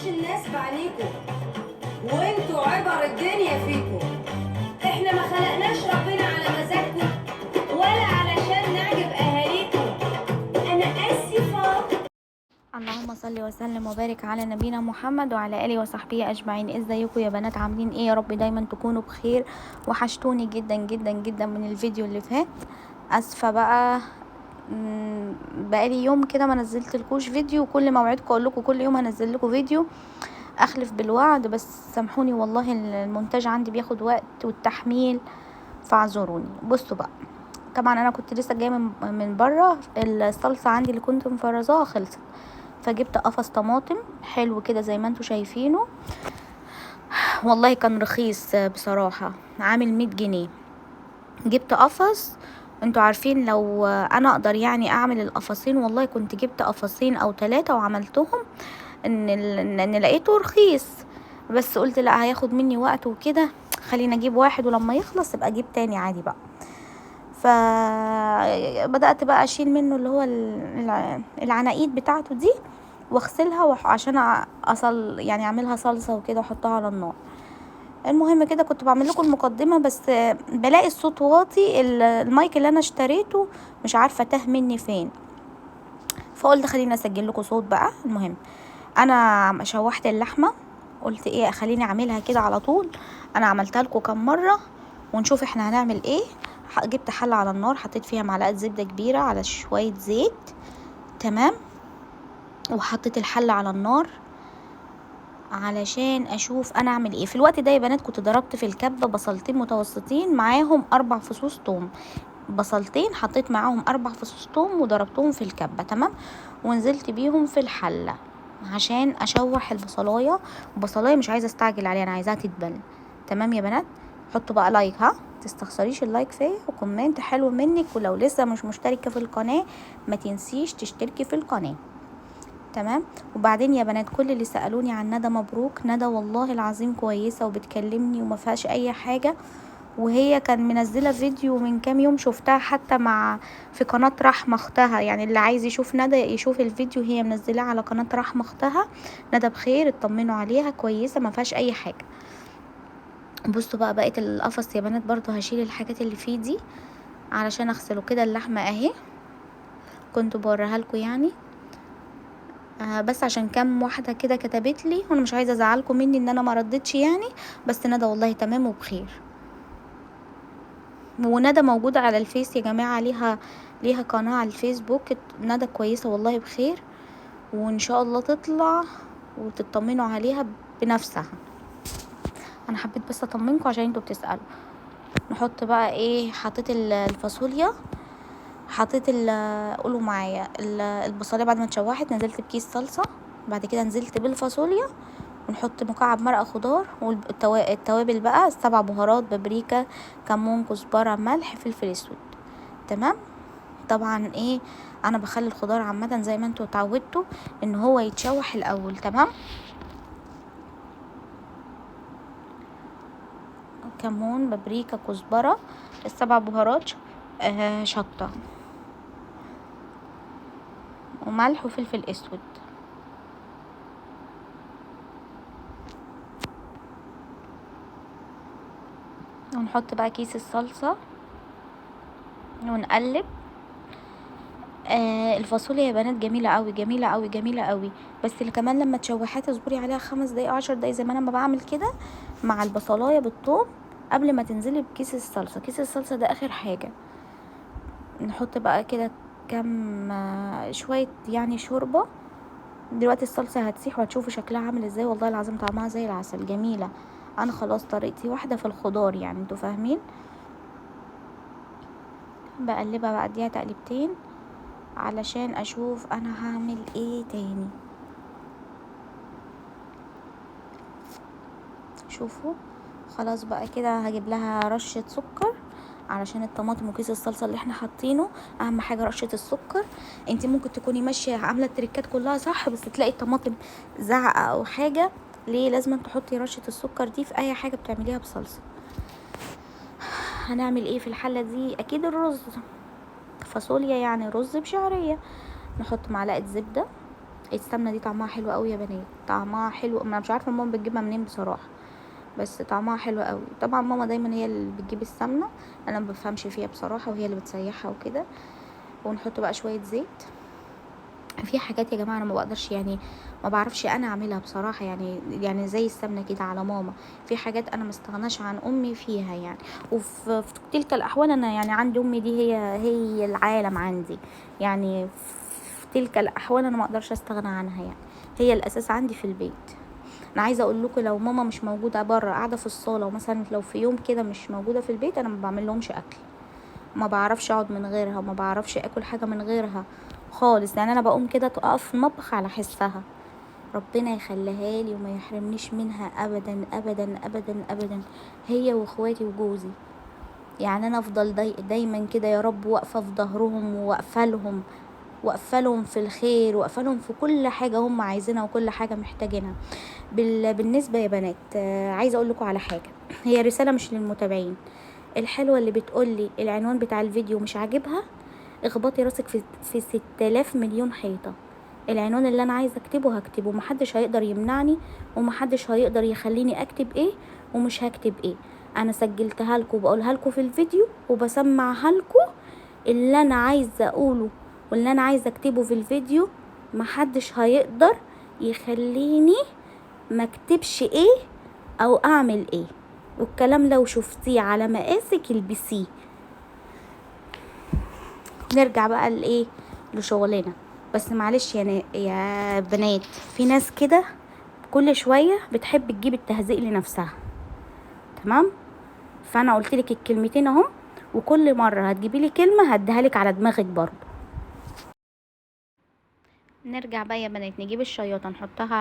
تشوفوش الناس بعينيكم وانتوا عبر الدنيا فيكم. احنا ما خلقناش ربنا على مزاجكم ولا علشان نعجب اهاليكم. انا اسفه. اللهم صل وسلم وبارك على نبينا محمد وعلى اله وصحبه اجمعين. ازيكم يا بنات؟ عاملين ايه؟ يا رب دايما تكونوا بخير. وحشتوني جدا جدا جدا من الفيديو اللي فات. اسفه بقى، بقالي يوم كده ما نزلتلكوش فيديو. كل ما اوعدكم اقول لكم كل يوم هنزل لكم فيديو، اخلف بالوعد، بس سامحوني والله المونتاج عندي بياخد وقت والتحميل، فاعذروني. بصوا بقى، طبعا انا كنت لسه جايه من بره. الصلصه عندي اللي كنت مفرزاها خلصت، فجبت قفص طماطم حلو كده زي ما انتوا شايفينه. والله كان رخيص بصراحه، عامل 100 جنيه. جبت قفص. انتوا عارفين لو انا اقدر يعني اعمل القفصين، والله كنت جبت قفصين او 3 وعملتهم، ان لقيته رخيص. بس قلت لا، هياخد مني وقت وكده، خلينا اجيب واحد ولما يخلص ابقى اجيب تاني عادي بقى. فبدأت بقى اشيل منه اللي هو العناقيد بتاعته دي، واغسلها عشان يعني اعملها صلصة وكده واحطها على النار. المهم كده كنت بعمل لكم المقدمة، بس بلاقي الصوت واطي. المايك اللي انا اشتريته مش عارفة تاه مني فين، فقلت خليني اسجل لكم صوت بقى. المهم انا شوحت اللحمة، قلت ايه خليني اعملها كده على طول. انا عملتها لكم كم مرة ونشوف احنا هنعمل ايه. جبت حلة على النار، حطيت فيها معلقة زبدة كبيرة على شوية زيت، تمام. وحطيت الحلة على النار علشان اشوف انا اعمل ايه في الوقت ده. يا بنات كنت ضربت في الكبة بصلتين متوسطين معاهم 4 فصوص توم. بصلتين حطيت معاهم 4 فصوص توم وضربتهم في الكبة، تمام. ونزلت بيهم في الحلة عشان اشوح البصلاية مش عايزة استعجل عليها، انا عايزاها تدبل. تمام يا بنات، حطوا بقى لايك، ها تستخسريش اللايك فيا، وكومنت حلو منك. ولو لسه مش مشتركة في القناة ما تنسيش تشتركي في القناة، تمام. وبعدين يا بنات، كل اللي سألوني عن ندى، مبروك. ندى والله العظيم كويسة وبتكلمني وما فيهاش اي حاجة. وهي كان منزلة فيديو من كام يوم، شفتها حتى في قناة رحمة اختها. يعني اللي عايز يشوف ندى يشوف الفيديو، هي منزلاه على قناة رحمة اختها. ندى بخير، اطمنوا عليها كويسة ما فيهاش اي حاجة. بصوا بقى بقية القفص يا بنات، برضو هشيل الحاجات اللي فيه دي علشان اغسله كده. اللحمة اهي كنت بوريها لكم يعني، بس عشان كام واحدة كده كتبت لي، وانا مش عايزة ازعلكم مني ان انا ما ردتش يعني. بس ندى والله تمام وبخير. وندى موجودة على الفيس يا جماعة، ليها قناة على الفيسبوك. ندى كويسة والله بخير، وان شاء الله تطلع وتطمنوا عليها بنفسها. انا حبيت بس اطمنكم عشان انتوا بتسألوا. نحط بقى ايه؟ حطيت الفاصوليا، حطيت قولوا معايا البصليه. بعد ما اتشوحت نزلت بكيس صلصه، بعد كده نزلت بالفاصوليا، ونحط مكعب مرقه خضار، والتوابل بقى السبع بهارات: بابريكا، كمون، كزبره، ملح، فلفل اسود، تمام. طبعا ايه، انا بخلي الخضار عامه زي ما انتوا اتعودتوا ان هو يتشوح الاول، تمام. كمون، بابريكا، كزبره، السبع بهارات، شطه وملح وفلفل اسود. ونحط بقى كيس الصلصه ونقلب. الفاصوليا يا بنات جميله قوي جميله قوي جميله قوي، بس اللي كمان لما تشوحيها اصبري عليها 5 دقايق 10 دقايق زي ما انا ما بعمل كده مع البصلايه بالثوم، قبل ما تنزلي بكيس الصلصه. كيس الصلصه ده اخر حاجه. نحط بقى كده كام شويه يعني شوربه. دلوقتي الصلصه هتسيح وهتشوفوا شكلها عامل ازاي. والله العظيم طعمها زي العسل، جميله. انا خلاص طريقتي واحده في الخضار يعني، انتوا فاهمين. بقلبها بقى اديها تقلبتين علشان اشوف انا هعمل ايه تاني. شوفوا خلاص بقى كده، هجيب لها رشة سكر علشان الطماطم وكيس الصلصة اللي احنا حاطينه. اهم حاجة رشة السكر. انتي ممكن تكوني ماشية عاملة التريكات كلها صح، بس تلاقي الطماطم زعقة او حاجة. ليه لازم تحطي رشة السكر دي في اي حاجة بتعمليها بصلصة؟ هنعمل ايه في الحلة دي؟ اكيد الرز، فاصوليا يعني رز بشعرية. نحط معلقة زبدة السمنه دي طعمها حلو قوي يا بنات، طعمها حلو. انا مش عارفه ماما بتجيبها منين بصراحه، بس طعمها حلو قوي. طبعا ماما دايما هي اللي بتجيب السمنه، انا ما بفهمش فيها بصراحه، وهي اللي بتسيحها وكده. ونحط بقى شويه زيت. في حاجات يا جماعه انا ما بقدرش، يعني ما بعرفش انا اعملها بصراحه، يعني زي السمنه كده على ماما. في حاجات انا ما استغناش عن امي فيها يعني. وفي تلك الاحوال انا يعني عندي امي دي هي العالم عندي. يعني في تلك الاحوال انا ما اقدرش استغنى عنها، يعني هي الاساس عندي في البيت. انا عايزه اقول لكم لو ماما مش موجوده بره قاعده في الصاله، ومثلا لو في يوم كده مش موجوده في البيت، انا ما بعمل لهمش اكل. ما بعرفش اقعد من غيرها، وما بعرفش اكل حاجه من غيرها خالص. يعني انا بقوم كده اقف في المطبخ على حسها. ربنا يخليها لي وما يحرمنيش منها ابدا ابدا ابدا ابدا، هي واخواتي وجوزي. يعني انا افضل دايما كده يا رب واقفه في ظهرهم، واقفه لهم في الخير، واقفه لهم في كل حاجه هم عايزينها وكل حاجه محتاجينها. بالنسبه يا بنات، عايزه اقول لكم على حاجه، هي رساله مش للمتابعين الحلوه اللي بتقولي العنوان بتاع الفيديو مش عاجبها، اخبطي راسك في 6000 مليون حيطه. العنوان اللي انا عايزه اكتبه هكتبه، محدش هيقدر يمنعني، ومحدش هيقدر يخليني اكتب ايه ومش هكتب ايه. انا سجلتها لكم وبقولها لكم في الفيديو، وبسمعها لكم اللي انا عايزه اقوله واللي انا عايزه اكتبه في الفيديو. محدش هيقدر يخليني ما اكتبش ايه او اعمل ايه، والكلام لو شفتيه على مقاسك البسيه. نرجع بقى لايه، لشغلنا. بس معلش يا بنات، في ناس كده كل شويه بتحب تجيب التهزيق لنفسها، تمام؟ فانا قلت لك الكلمتين اهو، وكل مره هتجيبي لي كلمه هديها لك على دماغك برضو. نرجع بقى يا بنات، نجيب الشياطه نحطها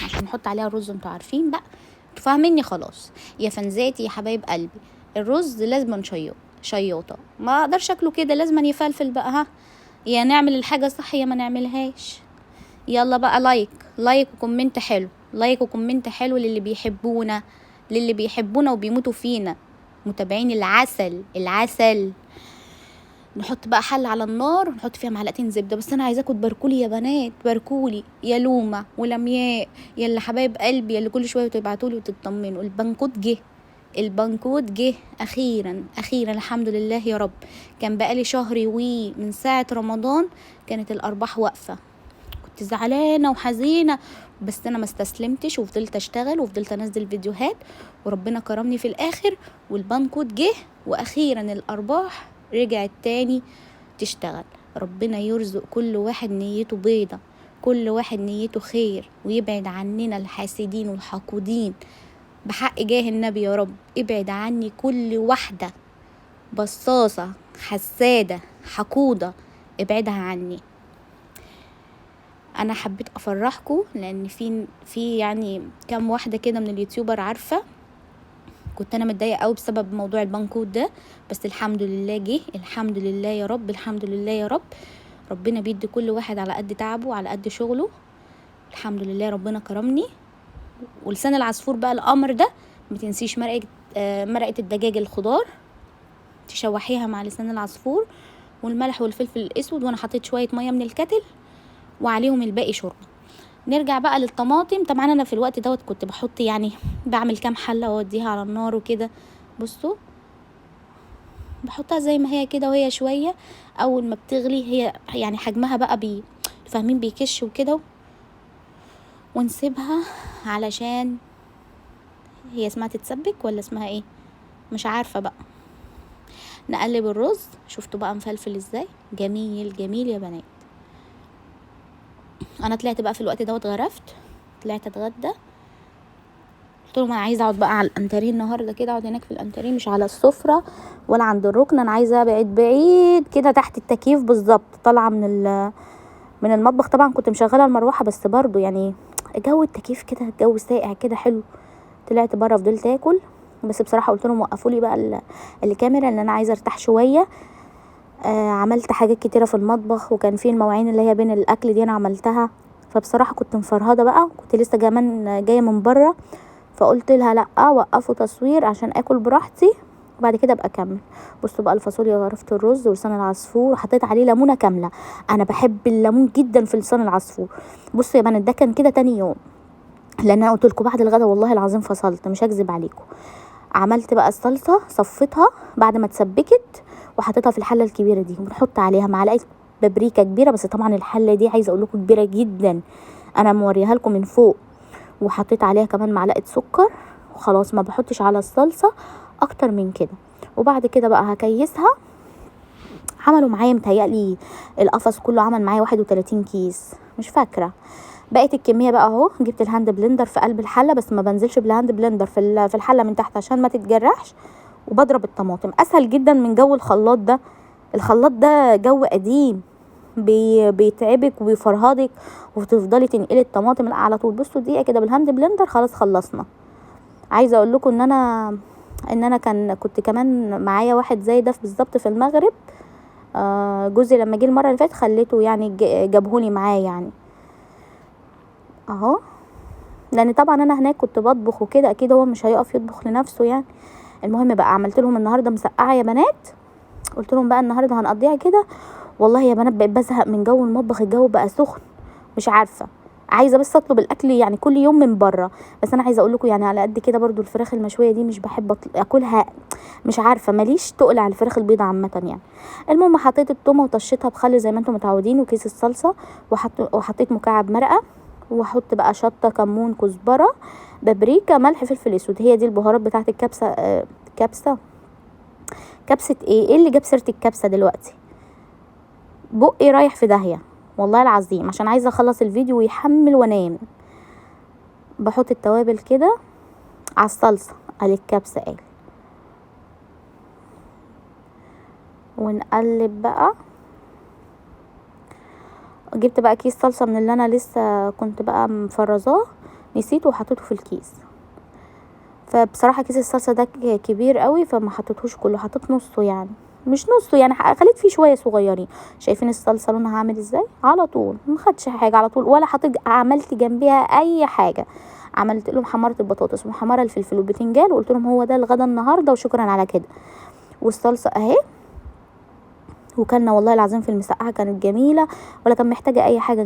عشان نحط عليها الرز. انتوا عارفين بقى، انتوا فاهميني خلاص يا فنزاتي يا حبايب قلبي. الرز لازم شياطه، ما اقدرش اكله كده، لازم يفلفل بقى. ها، يا نعمل الحاجه صح يا ما نعملهاش. يلا بقى، لايك وكومنت حلو، لايك وكومنت حلو للي بيحبونا وبيموتوا فينا، متابعين العسل. نحط بقى حل على النار ونحط فيها معلقتين زبده. بس انا عايزاكم تباركولي يا بنات، باركولي يا لومه ولمياء، يا اللي حبايب قلبي، يا اللي كل شويه تبعتولي وتطمنوا. البنكوت جه اخيرا الحمد لله يا رب. كان بقالي شهر من ساعه رمضان كانت الارباح واقفه، كنت زعلانه وحزينه، بس انا ما استسلمتش وفضلت اشتغل وفضلت انزل فيديوهات، وربنا كرمني في الاخر والبنكوت جه، واخيرا الارباح رجعت تاني تشتغل. ربنا يرزق كل واحد نيته بيضة، كل واحد نيته خير، ويبعد عننا الحاسدين والحقودين بحق جاه النبي يا رب. ابعد عني كل واحدة بصاصة حسادة حقودة، ابعدها عني. انا حبيت افرحكم لان في يعني كام واحده كده من اليوتيوبر عارفه كنت انا متضايقه قوي بسبب موضوع البنكود ده، بس الحمد لله جه، الحمد لله يا رب، الحمد لله يا رب. ربنا بيدي كل واحد على قد تعبه وعلى قد شغله. الحمد لله ربنا كرمني. ولسان العصفور بقى الامر ده، ما تنسيش مرقه الدجاج الخضار تشوحيها مع لسان العصفور والملح والفلفل الاسود، وانا حطيت شويه ميه من الكتل وعليهم الباقي شوربه. نرجع بقى للطماطم. طبعا انا في الوقت دوت كنت بحط يعني بعمل كام حله واوديها على النار وكده. بصوا بحطها زي ما هي كده، وهي شويه اول ما بتغلي هي يعني حجمها بقى فاهمين بيكش وكده، ونسيبها علشان هي اسمها تتسبك ولا اسمها ايه مش عارفه بقى. نقلب الرز، شفتوا بقى مفلفل ازاي، جميل يا بنات. انا طلعت بقى في الوقت دوت غرفت، طلعت اتغدى، قلت لهم انا عايزه اقعد بقى على الانتريه النهارده كده، اقعد هناك في الانتريه مش على السفره ولا عند الركن. انا عايزه بعيد كده تحت التكييف بالظبط، طالعه من المطبخ. طبعا كنت مشغله المروحه، بس برضو يعني جو التكييف كده، الجو ساقع كده حلو. طلعت بره فضلت اكل، بس بصراحه قلت لهم وقفوا لي بقى الكاميرا لان انا عايزه ارتاح شويه. عملت حاجات كتيره في المطبخ، وكان في المواعين اللي هي بين الاكل دي انا عملتها، فبصراحه كنت مفرهده بقى، كنت لسه كمان جايه من بره، فقلت لها لا وقفوا تصوير عشان اكل براحتي وبعد كده ابقى اكمل. بصوا بقى الفاصوليا، غرفت الرز ولسان العصفور وحطيت عليه ليمونه كامله. انا بحب الليمون جدا في لسان العصفور. بصوا يا بنات ده كان كده تاني يوم، لان انا قلت لكم بعد الغدا والله العظيم فصلت مش هكذب عليكم. عملت بقى الصلصه، صفيتها بعد ما اتسبكت وحطيتها في الحله الكبيره دي، وبنحط عليها معلقه بابريكا كبيره، بس طبعا الحله دي عايزه اقول لكم كبيره جدا، انا موريها لكم من فوق. وحطيت عليها كمان معلقه سكر، وخلاص ما بحطش على الصلصه اكتر من كده. وبعد كده بقى هكيسها. عملوا معايا متهيألي القفص كله عمل معايا 31 كيس، مش فاكره. بقت الكميه بقى اهو. جبت الهاند بلندر في قلب الحله، بس ما بنزلش بالهاند بلندر في الحله من تحت عشان ما تتجرحش. وبضرب الطماطم اسهل جدا من جو الخلاط ده. الخلاط ده جو قديم، بيتعبك وبيفرهدك وتفضلي تنقلي الطماطم على طول. بصوا دقيقه كده بالهاند بلندر خلاص خلصنا. عايزه اقول لكم ان انا كنت كمان معايا واحد زي ده بالظبط في المغرب. جوزي لما جه المره اللي فاتت خليته يعني جابهولي معاه يعني اهو، لان طبعا انا هناك كنت بطبخ وكده، اكيد هو مش هيقف يطبخ لنفسه يعني. المهم بقى عملت لهم النهارده مسقعه يا بنات. قلت لهم بقى النهارده هنقضيها كده. والله يا بنات بقيت بزهق من جو المطبخ، الجو بقى سخن، مش عارفه، عايزه بس اطلب الاكل يعني كل يوم من بره. بس انا عايزه اقول لكم يعني على قد كده برضو الفراخ المشويه دي مش بحب اكلها، مش عارفه، ماليش تقل على الفراخ البيضه عامه يعني. المهم حطيت التومه وطشيتها بخل زي ما انتم متعودين، وكيس الصلصه، وحطيت مكعب مرقه، واحط بقى شطه، كمون، كزبره، بابريكا، ملح، فلفل اسود. هي دي البهارات بتاعه الكبسه. كبسه ايه اللي جاب سيره الكبسه دلوقتي؟ بقي رايح في داهيه والله العظيم، عشان عايزه اخلص الفيديو ويحمل وانام. بحط التوابل كده على الصلصه، قال الكبسه قال، ونقلب بقى. جبت بقى كيس صلصه من اللي انا لسه كنت بقى مفرزاه، نسيته وحطيته في الكيس. فبصراحه كيس الصلصه ده كبير قوي، فما حطيتهوش كله، حطيت نصه يعني، مش نصه يعني، خليت فيه شويه صغيرين. شايفين الصلصه لونها عامل ازاي؟ على طول ما خدش حاجه، على طول، ولا حطيت عملت جنبيها اي حاجه. عملت لهم حمرت البطاطس ومحمره الفلفل والبتنجان، وقلت لهم هو ده الغدا النهارده وشكرا على كده. والصلصه اهي. وكلنا والله العظيم في المسقعه كانت جميله، ولا كان محتاجه اي حاجه جنبها.